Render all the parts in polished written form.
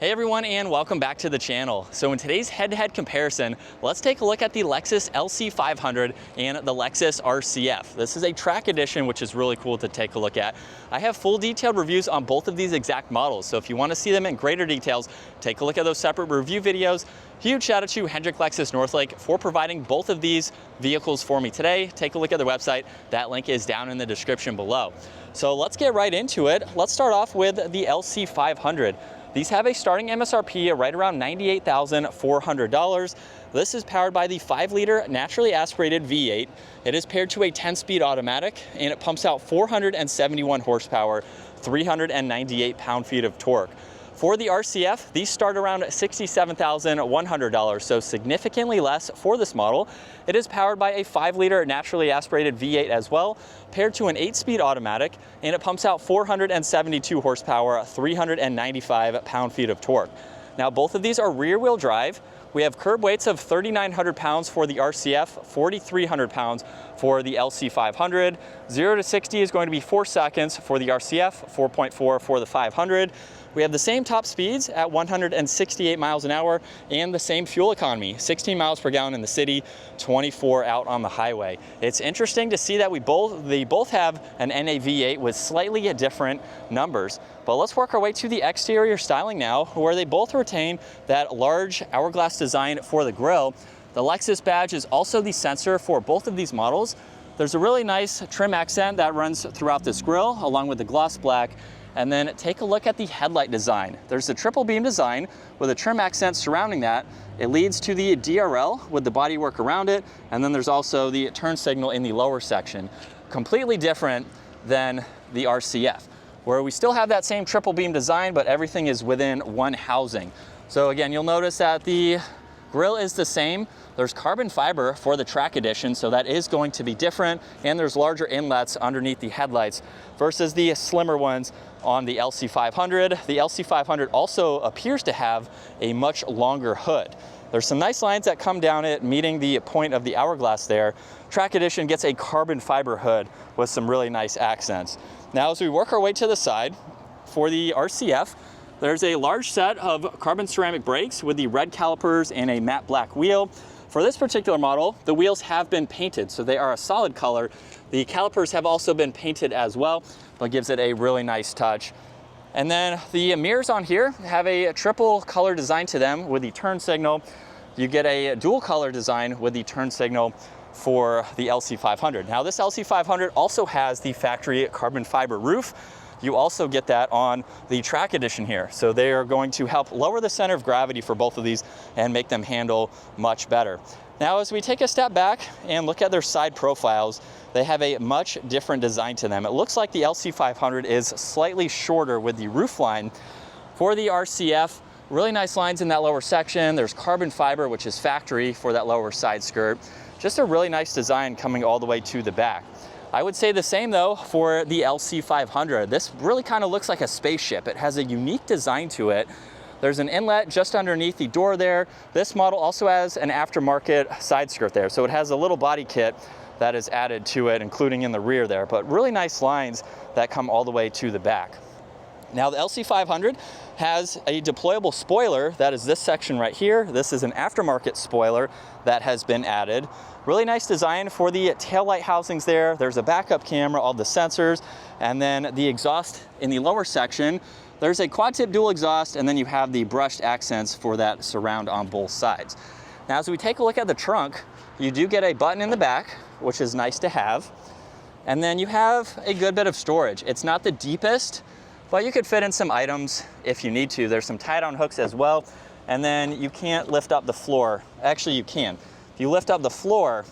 Hey everyone, and welcome back to the channel. So in today's head-to-head comparison, let's take a look at the Lexus LC500 and the Lexus RCF. This is a track edition, which is really cool to take a look at. I have full detailed reviews on both of these exact models, so if you want to see them in greater details, take a look at those separate review videos. Huge shout out to Hendrick Lexus Northlake for providing both of these vehicles for me today. Take a look at their website. That link is down in the description below. So let's get right into it. Let's start off with the LC500. These have a starting MSRP right around $98,400. This is powered by the 5-liter naturally aspirated V8. It is paired to a 10-speed automatic, and it pumps out 471 horsepower, 398 pound-feet of torque. For the RCF, these start around $67,100, so significantly less for this model. It is powered by a 5-liter naturally aspirated V8 as well, paired to an 8-speed automatic, and it pumps out 472 horsepower, 395 pound-feet of torque. Now, both of these are rear-wheel drive. We have curb weights of 3,900 pounds for the RCF, 4,300 pounds for the LC500. 0 to 60 is going to be 4 seconds for the RCF, 4.4 for the 500. We have the same top speeds at 168 miles an hour and the same fuel economy, 16 miles per gallon in the city, 24 out on the highway. It's interesting to see that they both have an NAV8 with slightly different numbers. But let's work our way to the exterior styling now, where they both retain that large hourglass design for the grille. The Lexus badge is also the sensor for both of these models. There's a really nice trim accent that runs throughout this grille, along with the gloss black. And then take a look at the headlight design. There's a triple beam design with a trim accent surrounding that. It leads to the DRL with the bodywork around it, and then there's also the turn signal in the lower section. Completely different than the RCF, where we still have that same triple beam design, but everything is within one housing. So again, you'll notice that the grille is the same. There's carbon fiber for the track edition, so that is going to be different, and there's larger inlets underneath the headlights versus the slimmer ones on the LC500. The LC500 also appears to have a much longer hood. There's some nice lines that come down it, meeting the point of the hourglass there. Track edition gets a carbon fiber hood with some really nice accents. Now, as we work our way to the side, for the RCF, there's a large set of carbon ceramic brakes with the red calipers and a matte black wheel. For this particular model, the wheels have been painted, so they are a solid color. The calipers have also been painted as well, but gives it a really nice touch. And then the mirrors on here have a triple color design to them with the turn signal. You get a dual color design with the turn signal for the LC500. Now, this LC500 also has the factory carbon fiber roof. You also get that on the track edition here. So they are going to help lower the center of gravity for both of these and make them handle much better. Now, as we take a step back and look at their side profiles, they have a much different design to them. It looks like the LC500 is slightly shorter with the roof line. For the RCF, really nice lines in that lower section. There's carbon fiber, which is factory for that lower side skirt. Just a really nice design coming all the way to the back. I would say the same though for the LC500. This really kind of looks like a spaceship. It has a unique design to it. There's an inlet just underneath the door there. This model also has an aftermarket side skirt there. So it has a little body kit that is added to it, including in the rear there, but really nice lines that come all the way to the back. Now, the LC500 has a deployable spoiler. That is this section right here. This is an aftermarket spoiler that has been added. Really nice design for the taillight housings there. There's a backup camera, all the sensors, and then the exhaust in the lower section. There's a quad tip dual exhaust, and then you have the brushed accents for that surround on both sides. Now, as we take a look at the trunk, you do get a button in the back, which is nice to have. And then you have a good bit of storage. It's not the deepest, but you could fit in some items if you need to. There's some tie-down hooks as well. And then you can't lift up the floor. Actually, you can. If you lift up the floor,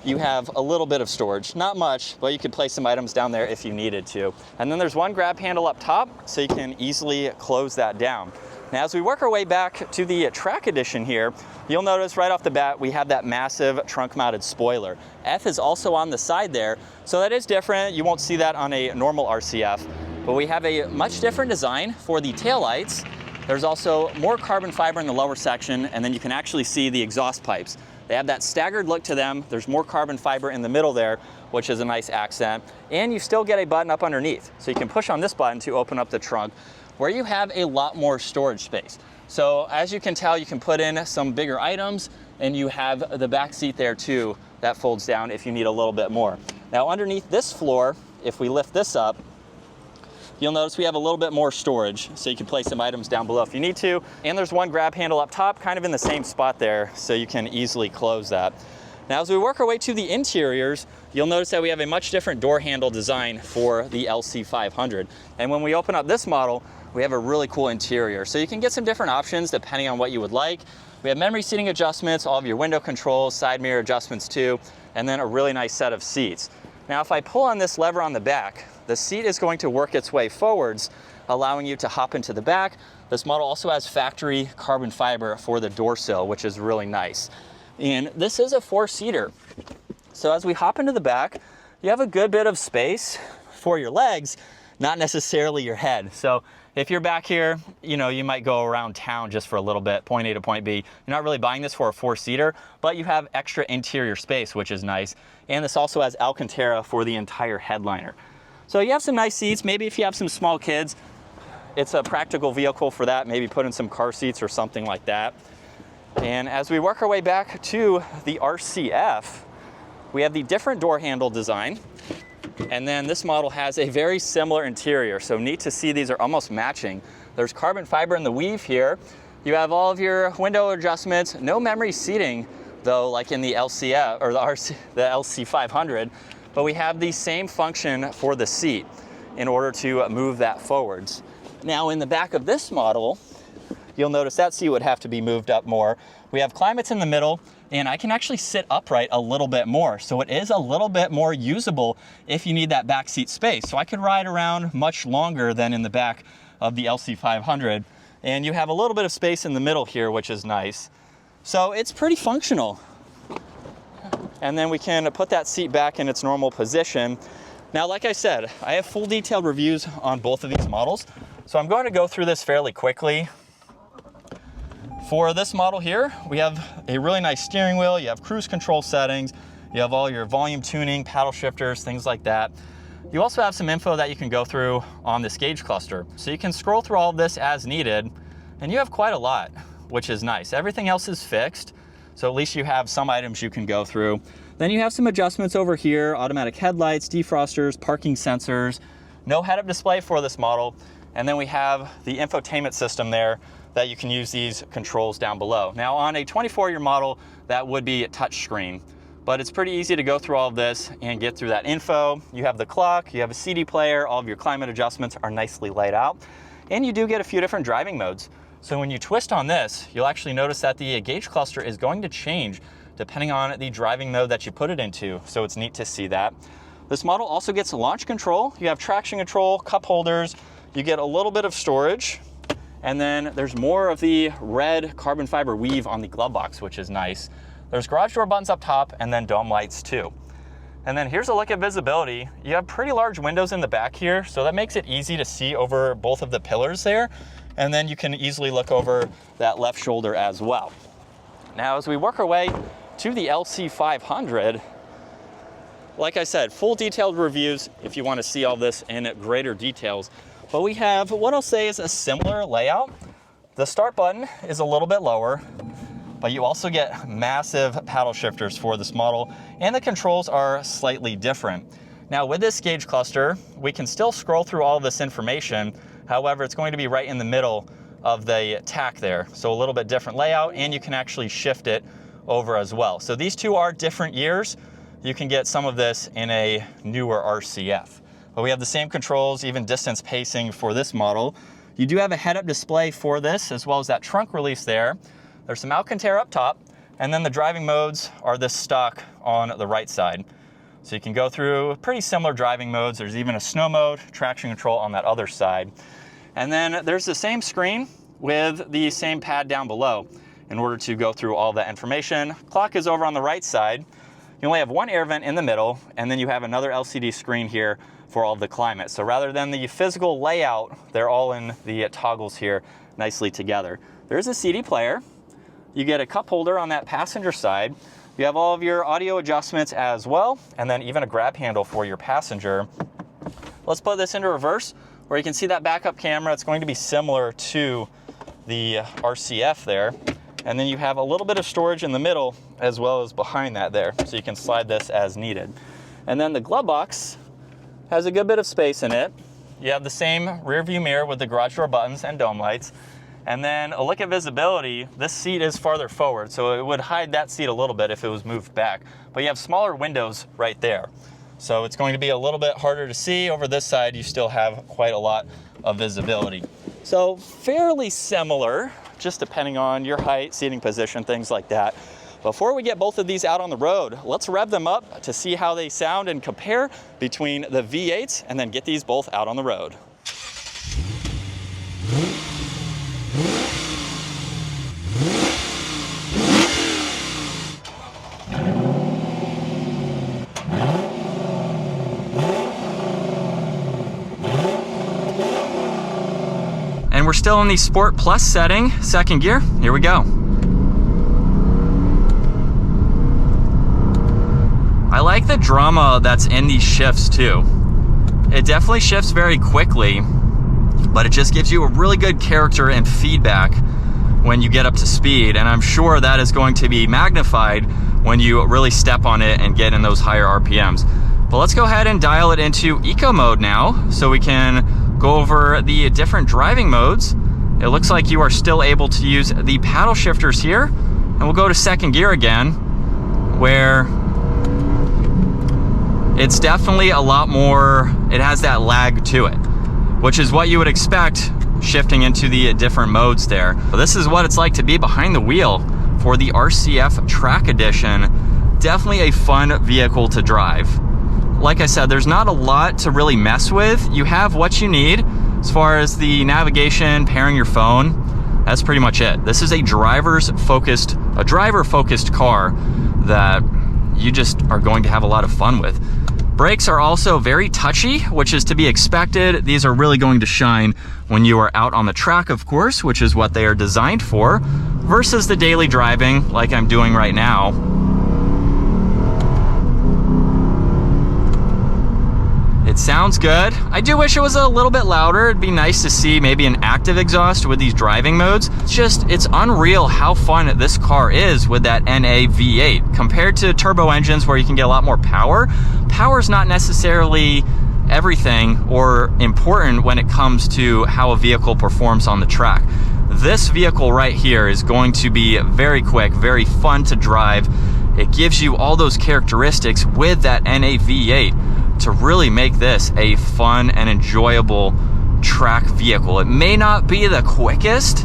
you have a little bit of storage. Not much, but you could place some items down there if you needed to. And then there's one grab handle up top, so you can easily close that down. Now, as we work our way back to the track edition here, you'll notice right off the bat, we have that massive trunk-mounted spoiler. F is also on the side there, so that is different. You won't see that on a normal RCF, but we have a much different design for the taillights. There's also more carbon fiber in the lower section, and then you can actually see the exhaust pipes. They have that staggered look to them. There's more carbon fiber in the middle there, which is a nice accent. And you still get a button up underneath. So you can push on this button to open up the trunk where you have a lot more storage space. So as you can tell, you can put in some bigger items, and you have the back seat there too that folds down if you need a little bit more. Now underneath this floor, if we lift this up, you'll notice we have a little bit more storage, so you can place some items down below if you need to. And there's one grab handle up top, kind of in the same spot there, so you can easily close that. Now as we work our way to the interiors, you'll notice that we have a much different door handle design for the LC500. And when we open up this model, we have a really cool interior. So you can get some different options depending on what you would like. We have memory seating adjustments, all of your window controls, side mirror adjustments too, and then a really nice set of seats. Now if I pull on this lever on the back, the seat is going to work its way forwards, allowing you to hop into the back. This model also has factory carbon fiber for the door sill, which is really nice. And this is a 4-seater. So as we hop into the back, you have a good bit of space for your legs, not necessarily your head. So if you're back here, you might go around town just for a little bit, point A to point B. You're not really buying this for a 4-seater, but you have extra interior space, which is nice. And this also has Alcantara for the entire headliner. So you have some nice seats. Maybe if you have some small kids, it's a practical vehicle for that. Maybe put in some car seats or something like that. And as we work our way back to the RCF, we have the different door handle design. And then this model has a very similar interior. So neat to see these are almost matching. There's carbon fiber in the weave here. You have all of your window adjustments, no memory seating though, like in the LCF or the LC500, but we have the same function for the seat in order to move that forwards. Now in the back of this model, you'll notice that seat would have to be moved up more. We have climates in the middle, and I can actually sit upright a little bit more. So it is a little bit more usable if you need that back seat space. So I could ride around much longer than in the back of the LC500. And you have a little bit of space in the middle here, which is nice. So it's pretty functional. And then we can put that seat back in its normal position. Now, like I said, I have full detailed reviews on both of these models. So I'm going to go through this fairly quickly. For this model here, we have a really nice steering wheel. You have cruise control settings. You have all your volume tuning, paddle shifters, things like that. You also have some info that you can go through on this gauge cluster. So you can scroll through all of this as needed, and you have quite a lot, which is nice. Everything else is fixed, so at least you have some items you can go through. Then you have some adjustments over here, automatic headlights, defrosters, parking sensors, no head-up display for this model. And then we have the infotainment system there that you can use these controls down below. Now on a 24-year model, that would be a touch screen, but it's pretty easy to go through all of this and get through that info. You have the clock, you have a CD player, all of your climate adjustments are nicely laid out, and you do get a few different driving modes. So when you twist on this, you'll actually notice that the gauge cluster is going to change depending on the driving mode that you put it into, so it's neat to see that. This model also gets launch control. You have traction control, cup holders, you get a little bit of storage, and then there's more of the red carbon fiber weave on the glove box, which is nice. There's garage door buttons up top and then dome lights too. And then here's a look at visibility. You have pretty large windows in the back here, so that makes it easy to see over both of the pillars there. And then you can easily look over that left shoulder as well. Now, as we work our way to the LC500, like I said, full detailed reviews if you want to see all this in greater details. But we have what I'll say is a similar layout. The start button is a little bit lower, but you also get massive paddle shifters for this model, and the controls are slightly different. Now with this gauge cluster, we can still scroll through all of this information. However, it's going to be right in the middle of the tack there. So a little bit different layout, and you can actually shift it over as well. So these two are different years. You can get some of this in a newer RCF. But we have the same controls, even distance pacing for this model. You do have a head-up display for this, as well as that trunk release there. There's some Alcantara up top, and then the driving modes are this stock on the right side. So you can go through pretty similar driving modes. There's even a snow mode, traction control on that other side. And then there's the same screen with the same pad down below in order to go through all that information. Clock is over on the right side. You only have one air vent in the middle, and then you have another LCD screen here for all of the climate. So rather than the physical layout, they're all in the toggles here nicely together. There's a CD player. You get a cup holder on that passenger side. You have all of your audio adjustments as well, and then even a grab handle for your passenger. Let's put this into reverse. where you can see that backup camera. It's going to be similar to the RCF there. And then you have a little bit of storage in the middle as well as behind that there. So you can slide this as needed. And then the glove box has a good bit of space in it. You have the same rear view mirror with the garage door buttons and dome lights. And then a look at visibility, this seat is farther forward, so it would hide that seat a little bit if it was moved back. But you have smaller windows right there. So it's going to be a little bit harder to see. Over this side, you still have quite a lot of visibility. So fairly similar, just depending on your height, seating position, things like that. Before we get both of these out on the road, let's rev them up to see how they sound and compare between the V8s, and then get these both out on the road. And we're still in the Sport Plus setting, second gear. Here we go. I like the drama that's in these shifts too. It definitely shifts very quickly, but it just gives you a really good character and feedback when you get up to speed. And I'm sure that is going to be magnified when you really step on it and get in those higher RPMs. But let's go ahead and dial it into eco mode now so we can go over the different driving modes. It looks like you are still able to use the paddle shifters here. And we'll go to second gear again, where it's definitely a lot more, it has that lag to it, which is what you would expect shifting into the different modes there. But this is what it's like to be behind the wheel for the RCF Track Edition. Definitely a fun vehicle to drive. Like I said, there's not a lot to really mess with. You have what you need as far as the navigation, pairing your phone. That's pretty much it. This is a driver-focused car that you just are going to have a lot of fun with. Brakes are also very touchy, which is to be expected. These are really going to shine when you are out on the track, of course, which is what they are designed for, versus the daily driving like I'm doing right now. It sounds good. I do wish it was a little bit louder. It'd be nice to see maybe an active exhaust with these driving modes. It's unreal how fun this car is with that NA V8 compared to turbo engines where you can get a lot more power. Power is not necessarily everything or important when it comes to how a vehicle performs on the track. This vehicle right here is going to be very quick, very fun to drive. It gives you all those characteristics with that NA V8 to really make this a fun and enjoyable track vehicle. It may not be the quickest,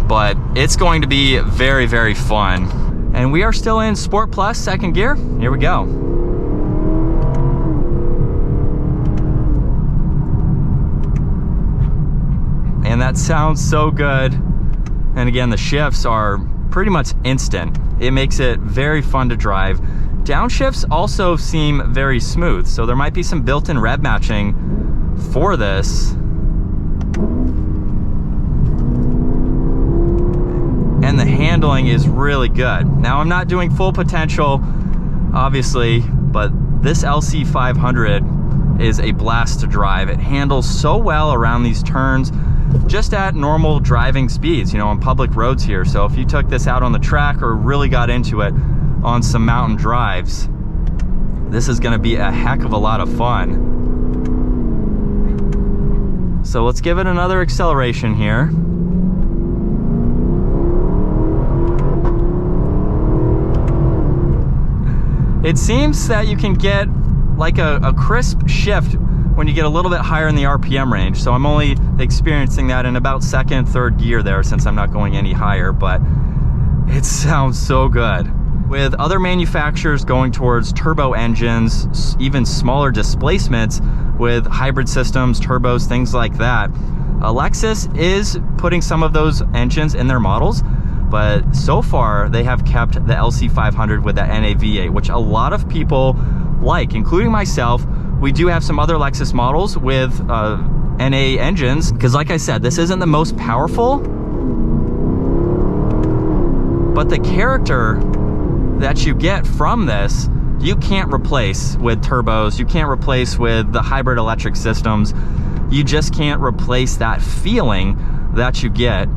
but it's going to be very, very fun. And we are still in Sport Plus second gear. Here we go. And that sounds so good. And again, the shifts are pretty much instant. It makes it very fun to drive. Downshifts also seem very smooth, so there might be some built-in rev matching for this. And the handling is really good. Now, I'm not doing full potential, obviously, but this LC500 is a blast to drive. It handles so well around these turns, just at normal driving speeds, on public roads here. So if you took this out on the track or really got into it on some mountain drives, this is going to be a heck of a lot of fun. So let's give it another acceleration here. It seems that you can get like a crisp shift when you get a little bit higher in the RPM range. So I'm only experiencing that in about second, third gear there, since I'm not going any higher, but it sounds so good. With other manufacturers going towards turbo engines, even smaller displacements with hybrid systems, turbos, things like that, Lexus is putting some of those engines in their models, but so far they have kept the LC500 with that NA V8, which a lot of people like, including myself. We do have some other Lexus models with NA engines, because like I said, this isn't the most powerful, but the character that you get from this, you can't replace with turbos, you can't replace with the hybrid electric systems. you just can't replace that feeling that you get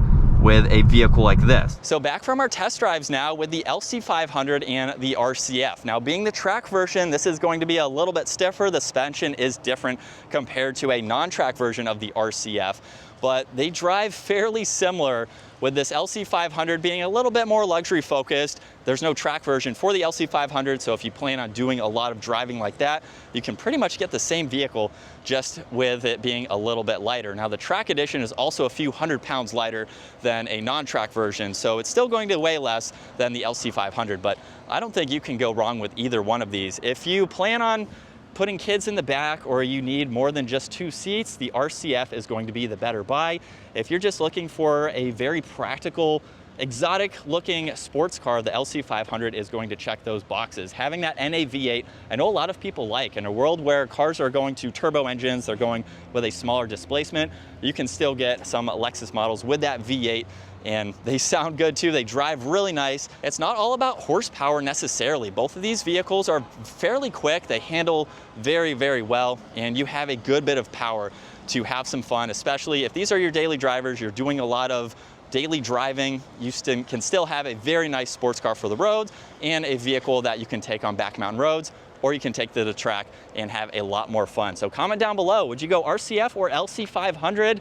with a vehicle like this. So back from our test drives now with the LC500 and the RCF. Now being the track version, this is going to be a little bit stiffer. The suspension is different compared to a non-track version of the RCF, but they drive fairly similar, with this LC500 being a little bit more luxury focused. There's no track version for the LC500, so if you plan on doing a lot of driving like that, you can pretty much get the same vehicle just with it being a little bit lighter. Now the track edition is also a few 100 pounds lighter than a non-track version, so it's still going to weigh less than the LC500, but I don't think you can go wrong with either one of these. If you plan on putting kids in the back, or you need more than just 2 seats, the RCF is going to be the better buy. If you're just looking for a very practical, exotic looking sports car, the LC500 is going to check those boxes. Having that NA V8, I know a lot of people like. In a world where cars are going to turbo engines, they're going with a smaller displacement, you can still get some Lexus models with that V8, and they sound good too. They drive really nice. It's not all about horsepower necessarily. Both of these vehicles are fairly quick. They handle very, very well, and you have a good bit of power to have some fun, especially if these are your daily drivers, you're doing a lot of daily driving. You can still have a very nice sports car for the roads and a vehicle that you can take on back mountain roads, or you can take to the track and have a lot more fun. So comment down below, would you go RCF or LC500?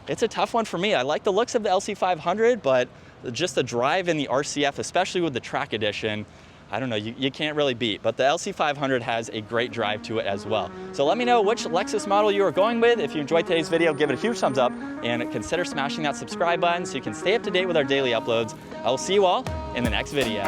It's a tough one for me. I like the looks of the LC500, but just the drive in the RCF, especially with the track edition, I don't know, you can't really beat. But the LC500 has a great drive to it as well. So let me know which Lexus model you are going with. If you enjoyed today's video, give it a huge thumbs up and consider smashing that subscribe button so you can stay up to date with our daily uploads. I will see you all in the next video.